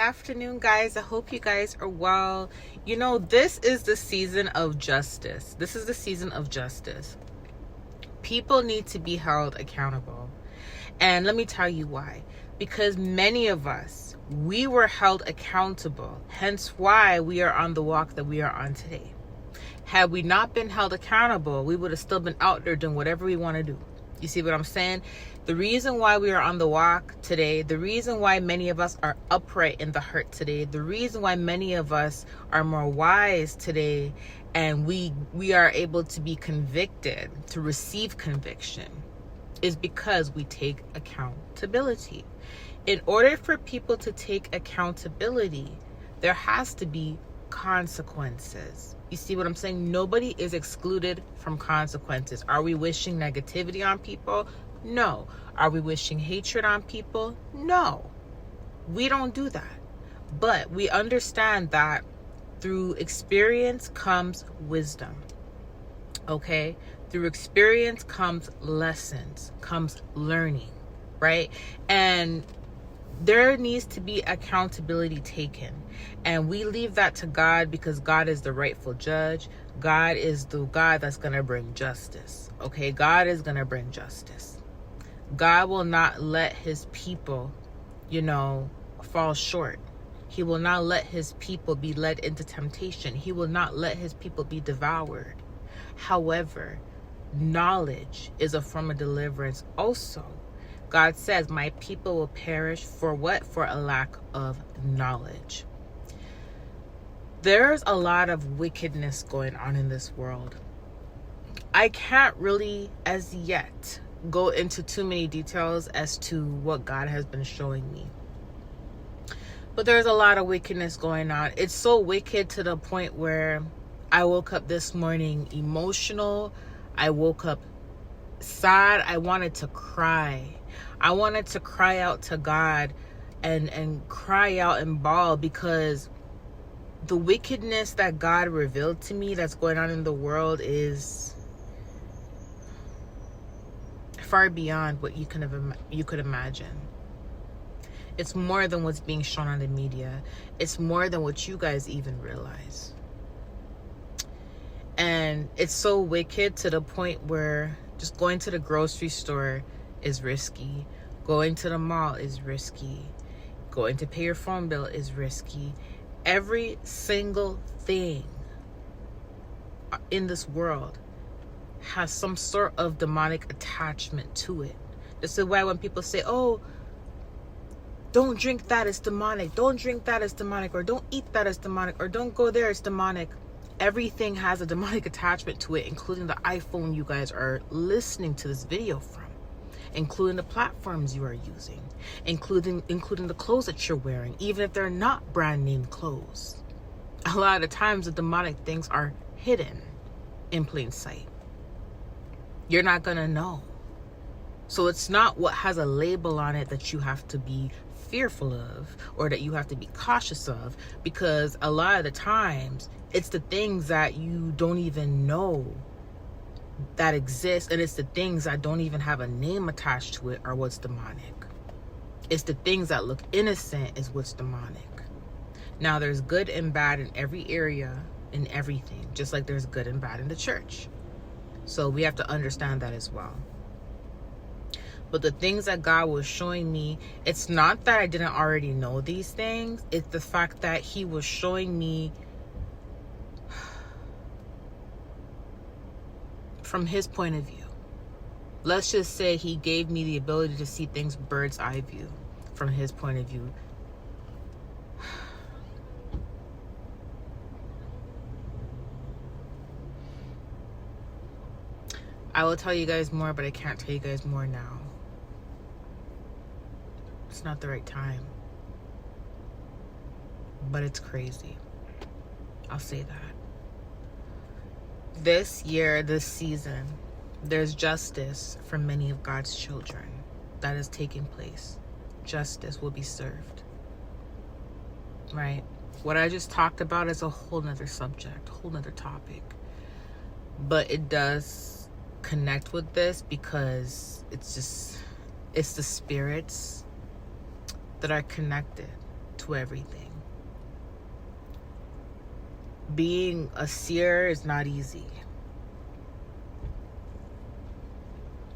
afternoon, guys. I hope you guys are well. You know, this is the season of justice. This is the season of justice. People need to be held accountable. And let me tell you why. Because many of us, we were held accountable. Hence why we are on the walk that we are on today. Had we not been held accountable, we would have still been out there doing whatever we want to do. You see what I'm saying? The reason why we are on the walk today, the reason why many of us are upright in the heart today, the reason why many of us are more wise today, and we are able to be convicted, to receive conviction, is because we take accountability. In order for people to take accountability, there has to be consequences. You see what I'm saying? Nobody is excluded from consequences. Are we wishing negativity on people? No. Are we wishing hatred on people? No. We don't do that. But we understand that through experience comes wisdom. Okay? Through experience comes lessons, comes learning, right? And there needs to be accountability taken. And we leave that to God because God is the rightful judge. God is the God that's going to bring justice. Okay? God is going to bring justice. God will not let his people, fall short. He will not let his people be led into temptation. He will not let his people be devoured. However, knowledge is a form of deliverance also. God says, my people will perish for what? For a lack of knowledge. There's a lot of wickedness going on in this world. I can't really, as yet, go into too many details as to what God has been showing me. But there's a lot of wickedness going on. It's so wicked to the point where I woke up this morning emotional. I woke up sad. I wanted to cry. I wanted to cry out to God and cry out and bawl because the wickedness that God revealed to me that's going on in the world is far beyond what you could imagine. It's more than what's being shown on the media. It's more than what you guys even realize. And it's so wicked to the point where just going to the grocery store is risky. Going to the mall is risky. Going to pay your phone bill is risky. Every single thing in this world has some sort of demonic attachment to it. This is why when people say, oh, don't drink that, it's demonic. Don't drink that, it's demonic. Or don't eat that, it's demonic. Or don't go there, it's demonic. Everything has a demonic attachment to it, including the iPhone you guys are listening to this video from, including the platforms you are using, including the clothes that you're wearing, even if they're not brand name clothes. A lot of the times the demonic things are hidden in plain sight. You're not gonna know. So it's not what has a label on it that you have to be fearful of or that you have to be cautious of, because a lot of the times it's the things that you don't even know that exist, and it's the things that don't even have a name attached to it are what's demonic. It's the things that look innocent is what's demonic. Now there's good and bad in every area, in everything, just like there's good and bad in the church. So we have to understand that as well. But the things that God was showing me, it's not that I didn't already know these things. It's the fact that he was showing me from his point of view. Let's just say he gave me the ability to see things bird's eye view from his point of view. I will tell you guys more, but I can't tell you guys more now. It's not the right time. But it's crazy. I'll say that. This year, this season, there's justice for many of God's children that is taking place. Justice will be served. Right? What I just talked about is a whole nother subject, whole nother topic. But it does connect with this because it's the spirits that are connected to everything. Being a seer is not easy.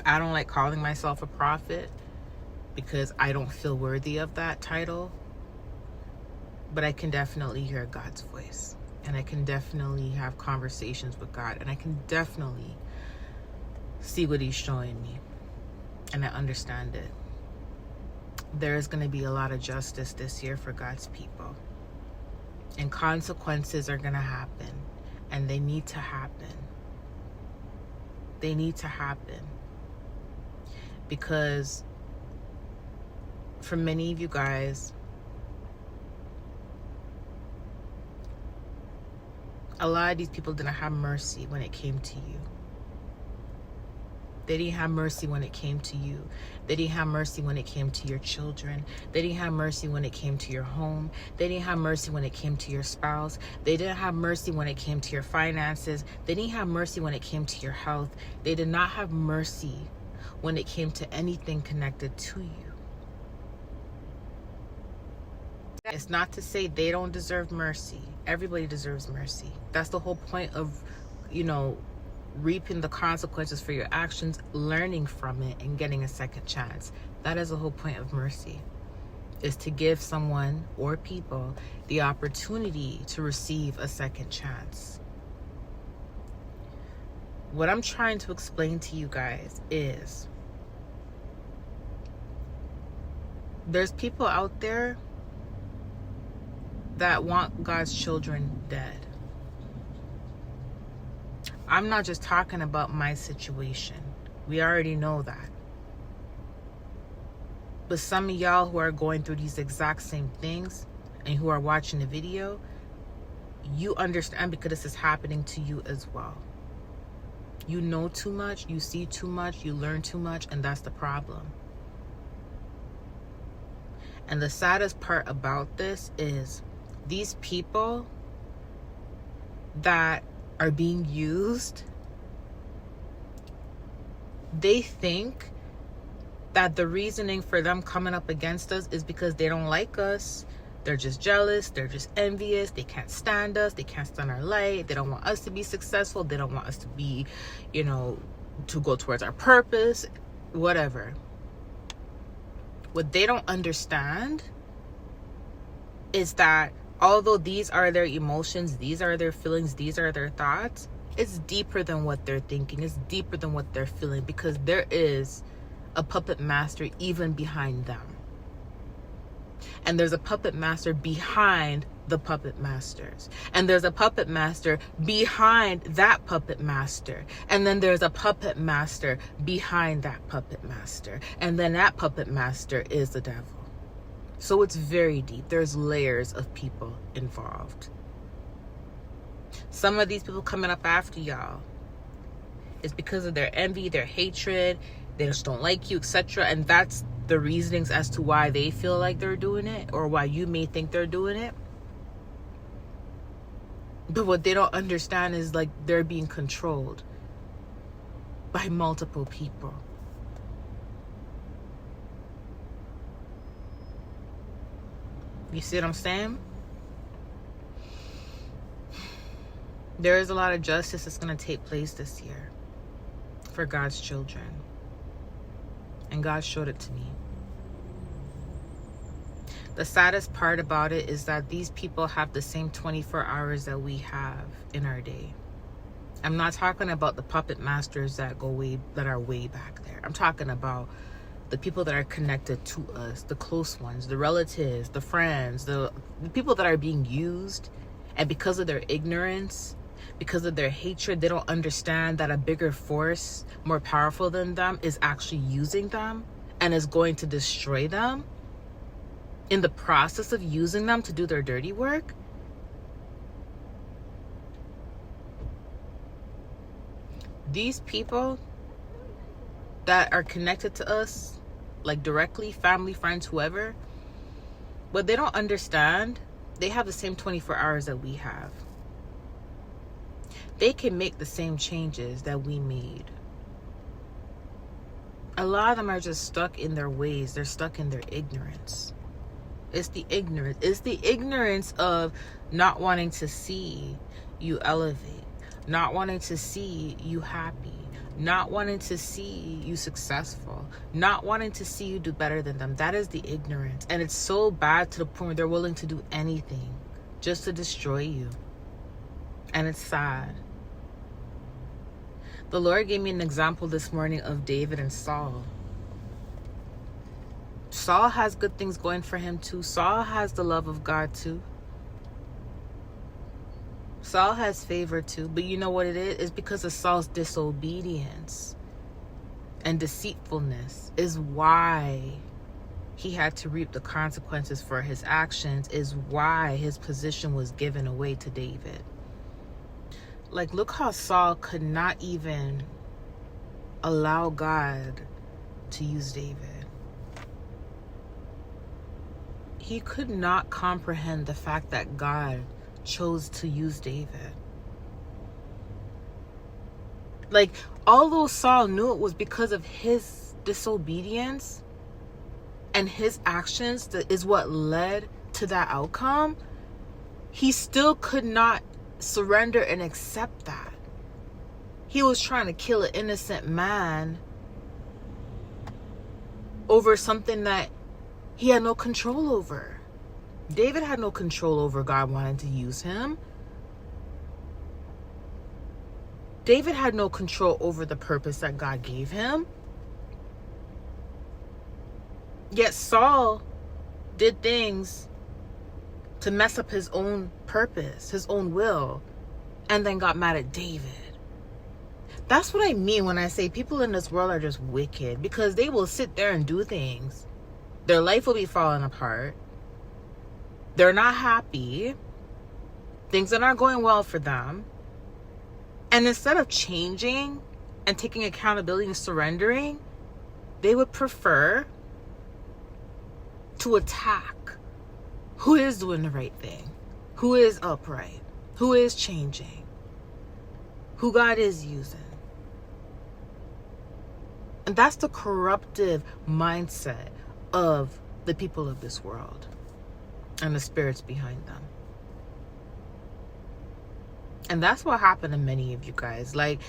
I don't like calling myself a prophet because I don't feel worthy of that title. But I can definitely hear God's voice. And I can definitely have conversations with God. And I can definitely see what he's showing me. And I understand it. There is going to be a lot of justice this year for God's people. And consequences are going to happen. And they need to happen. They need to happen. Because for many of you guys, a lot of these people didn't have mercy when it came to you. They didn't have mercy when it came to you. They didn't have mercy when it came to your children. They didn't have mercy when it came to your home. They didn't have mercy when it came to your spouse. They didn't have mercy when it came to your finances. They didn't have mercy when it came to your health. They did not have mercy when it came to anything connected to you. It's not to say they don't deserve mercy. Everybody deserves mercy. That's the whole point of, reaping the consequences for your actions, learning from it, and getting a second chance. That is the whole point of mercy, is to give someone or people the opportunity to receive a second chance. What I'm trying to explain to you guys is there's people out there that want God's children dead. I'm not just talking about my situation. We already know that. But some of y'all who are going through these exact same things and who are watching the video, you understand because this is happening to you as well. You know too much, you see too much, you learn too much, and that's the problem. And the saddest part about this is these people that are being used, they think that the reasoning for them coming up against us is because they don't like us. They're just jealous. They're just envious. They can't stand us. They can't stand our light. They don't want us to be successful. They don't want us to be, to go towards our purpose, whatever. What they don't understand is that although these are their emotions, these are their feelings, these are their thoughts, it's deeper than what they're thinking. It's deeper than what they're feeling, because there is a puppet master even behind them. And there's a puppet master behind the puppet masters. And there's a puppet master behind that puppet master. And then there's a puppet master behind that puppet master. And then that puppet master is the devil. So it's very deep. There's layers of people involved. Some of these people coming up after y'all is because of their envy, their hatred. They just don't like you, etc. And that's the reasonings as to why they feel like they're doing it, or why you may think they're doing it. But what they don't understand is they're being controlled by multiple people. You see what I'm saying? There is a lot of justice that's going to take place this year for God's children. And God showed it to me. The saddest part about it is that these people have the same 24 hours that we have in our day. I'm not talking about the puppet masters that are way back there. I'm talking about the people that are connected to us, the close ones, the relatives, the friends, the people that are being used. And because of their ignorance, because of their hatred, they don't understand that a bigger force, more powerful than them, is actually using them and is going to destroy them in the process of using them to do their dirty work. These people that are connected to us, directly, family, friends, whoever, what they don't understand, they have the same 24 hours that we have. They can make the same changes that we made. A lot of them are just stuck in their ways. They're stuck in their ignorance. It's the ignorance. It's the ignorance of not wanting to see you elevate, not wanting to see you happy, not wanting to see you successful, not wanting to see you do better than them. That is the ignorance. And it's so bad to the point where they're willing to do anything just to destroy you. And it's sad. The Lord gave me an example this morning of David and Saul. Saul has good things going for him too. Saul has the love of God too. Saul has favor too. But you know what it is? It's because of Saul's disobedience and deceitfulness is why he had to reap the consequences for his actions, is why his position was given away to David. Like, look how Saul could not even allow God to use David. He could not comprehend the fact that God chose to use David. Like, although Saul knew it was because of his disobedience and his actions that is what led to that outcome, he still could not surrender and accept that. He was trying to kill an innocent man over something that he had no control over. David had no control over God wanting to use him. David had no control over the purpose that God gave him. Yet Saul did things to mess up his own purpose, his own will, and then got mad at David. That's what I mean when I say people in this world are just wicked, because they will sit there and do things. Their life will be falling apart. They're not happy. Things are not going well for them. And instead of changing and taking accountability and surrendering, they would prefer to attack who is doing the right thing, who is upright, who is changing, who God is using. And that's the corruptive mindset of the people of this world and the spirits behind them. And that's what happened to many of you guys. Like,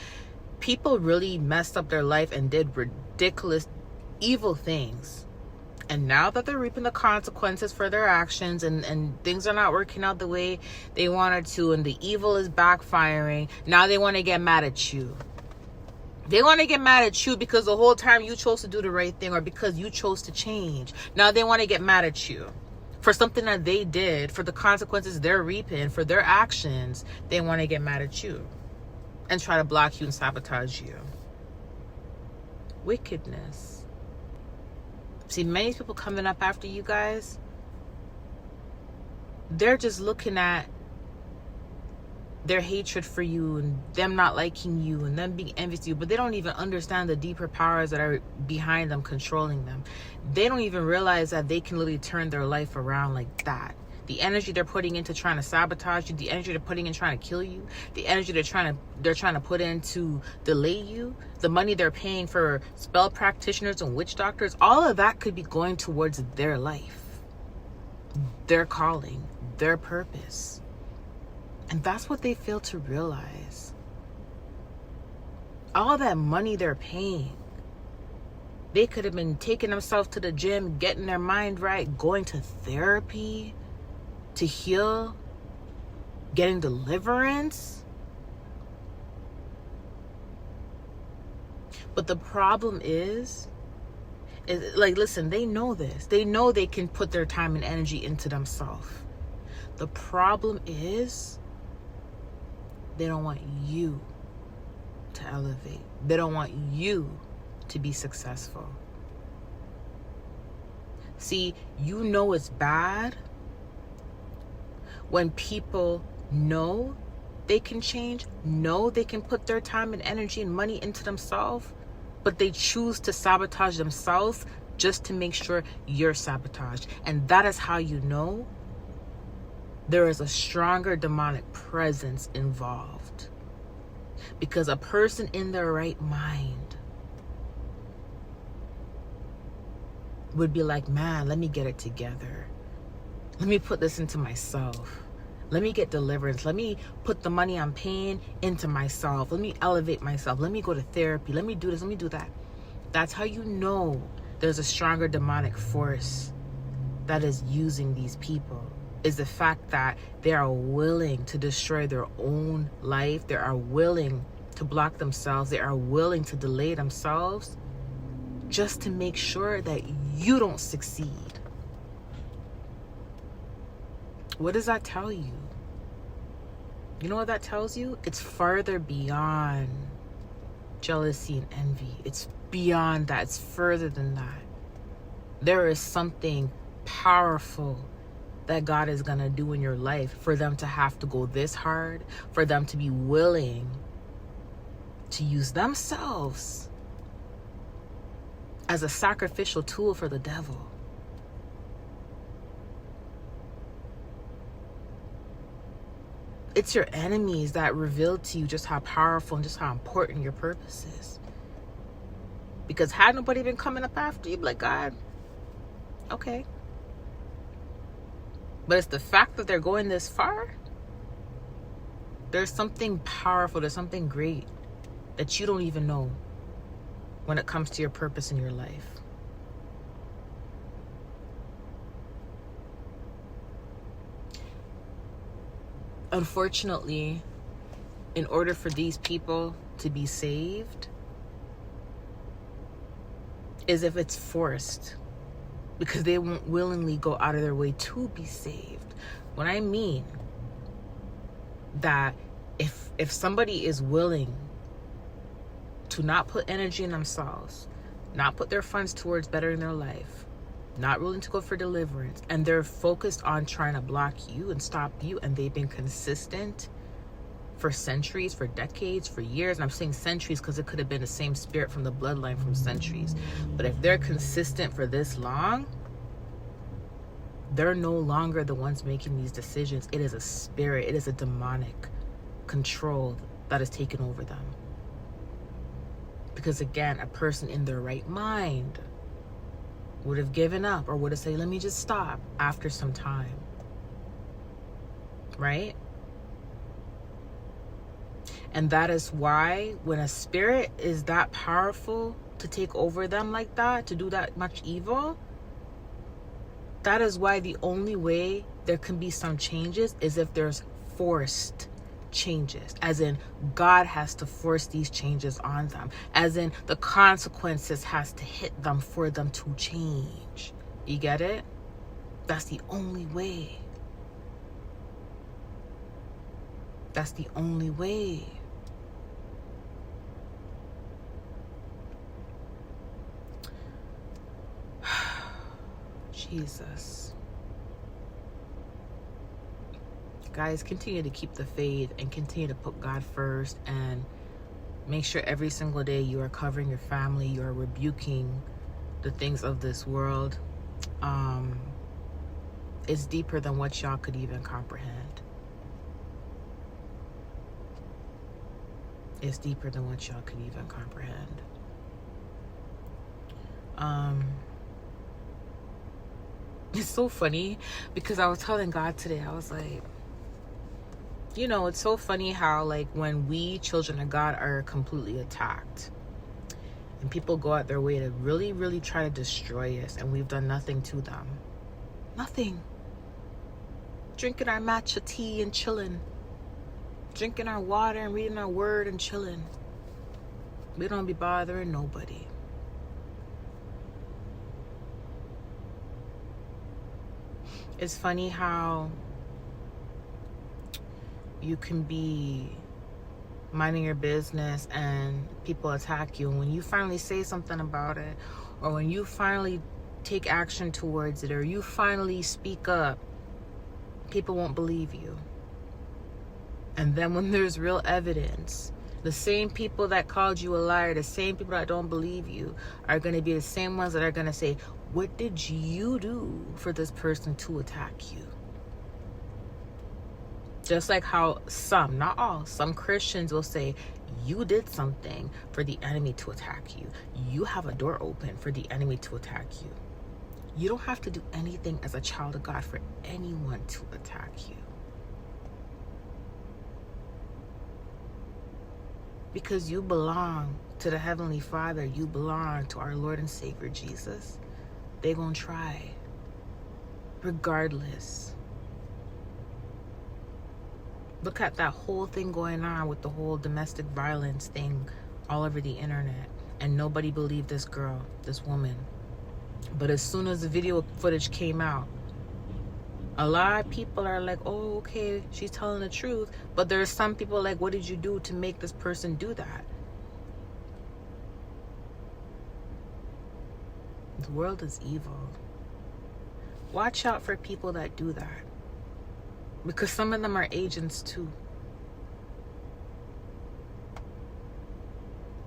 people really messed up their life and did ridiculous, evil things. And now that they're reaping the consequences for their actions and things are not working out the way they wanted to, and the evil is backfiring, now they want to get mad at you. They want to get mad at you because the whole time you chose to do the right thing, or because you chose to change. Now they want to get mad at you for something that they did, for the consequences they're reaping, for their actions. They want to get mad at you and try to block you and sabotage you. Wickedness. See, many people coming up after you guys, they're just looking at their hatred for you and them not liking you and them being envious of you, but they don't even understand the deeper powers that are behind them, controlling them. They don't even realize that they can literally turn their life around like that. The energy they're putting into trying to sabotage you, the energy they're putting in trying to kill you, the energy they're trying to put in to delay you, the money they're paying for spell practitioners and witch doctors, all of that could be going towards their life, their calling, their purpose. And that's what they fail to realize. All that money they're paying, they could have been taking themselves to the gym, getting their mind right, going to therapy to heal, getting deliverance. But the problem is like, listen, they know this. They know they can put their time and energy into themselves. The problem is they don't want you to elevate. They don't want you to be successful. See, you know it's bad when people know they can change, know they can put their time and energy and money into themselves, but they choose to sabotage themselves just to make sure you're sabotaged. And that is how you know there is a stronger demonic presence involved. Because a person in their right mind would be like, man, let me get it together. Let me put this into myself. Let me get deliverance. Let me put the money I'm paying into myself. Let me elevate myself. Let me go to therapy. Let me do this. Let me do that. That's how you know there's a stronger demonic force that is using these people, is the fact that they are willing to destroy their own life. They are willing to block themselves. They are willing to delay themselves just to make sure that you don't succeed. What does that tell you? You know what that tells you? It's farther beyond jealousy and envy. It's beyond that. It's further than that. There is something powerful that God is going to do in your life for them to have to go this hard, for them to be willing to use themselves as a sacrificial tool for the devil. It's your enemies that reveal to you just how powerful and just how important your purpose is. Because had nobody been coming up after you, be like, God, okay. But it's the fact that they're going this far. There's something powerful, there's something great that you don't even know when it comes to your purpose in your life. Unfortunately, in order for these people to be saved, is if it's forced, because they won't willingly go out of their way to be saved. What I mean that if somebody is willing to not put energy in themselves, not put their funds towards bettering their life, not willing to go for deliverance, and they're focused on trying to block you and stop you, and they've been consistent for centuries, for decades, for years, and I'm saying centuries because it could have been the same spirit from the bloodline from centuries, but if they're consistent for this long, they're no longer the ones making these decisions. It is a spirit, it is a demonic control that has taken over them. Because again, a person in their right mind would have given up or would have said, let me just stop after some time. Right? And that is why when a spirit is that powerful to take over them like that, to do that much evil, that is why the only way there can be some changes is if there's forced changes, as in God has to force these changes on them, as in the consequences has to hit them for them to change. You get it? That's the only way. That's the only way. Jesus. Guys, continue to keep the faith and continue to put God first, and make sure every single day you are covering your family, you are rebuking the things of this world. It's deeper than what y'all could even comprehend. It's deeper than what y'all could even comprehend. It's so funny because I was telling God today, I was like, you know, it's so funny how like when we children of God are completely attacked and people go out their way to really, really try to destroy us, and we've done nothing to them. Nothing. Drinking our matcha tea and chilling. Drinking our water and reading our word and chilling. We don't be bothering nobody. It's funny how you can be minding your business and people attack you. And when you finally say something about it, or when you finally take action towards it, or you finally speak up, people won't believe you. And then when there's real evidence, the same people that called you a liar, the same people that don't believe you, are going to be the same ones that are going to say, what did you do for this person to attack you? Just like how some, not all, some Christians will say, you did something for the enemy to attack you. You have a door open for the enemy to attack you. You don't have to do anything as a child of God for anyone to attack you. Because you belong to the Heavenly Father. You belong to our Lord and Savior Jesus. They're going to try. Regardless. Look at that whole thing going on with the whole domestic violence thing all over the internet. And nobody believed this girl, this woman. But as soon as the video footage came out, a lot of people are like, oh, okay, she's telling the truth. But there's some people like, what did you do to make this person do that? The world is evil. Watch out for people that do that. Because some of them are agents too.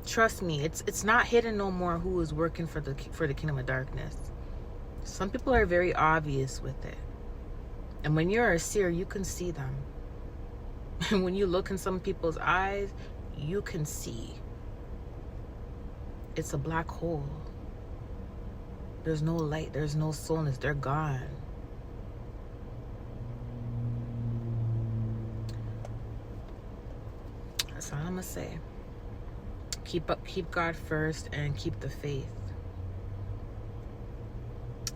Trust me, it's not hidden no more who is working for the kingdom of darkness. Some people are very obvious with it. And when you're a seer, you can see them. And when you look in some people's eyes, you can see. It's a black hole. There's no light, there's no soulness, they're gone. That's all I'm gonna say. Keep God first and keep the faith.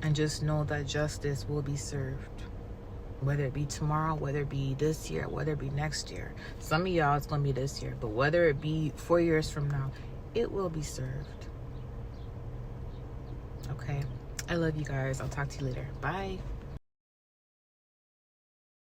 And just know that justice will be served. Whether it be tomorrow, whether it be this year, whether it be next year. Some of y'all, it's going to be this year. But whether it be 4 years from now, it will be served. Okay? I love you guys. I'll talk to you later. Bye.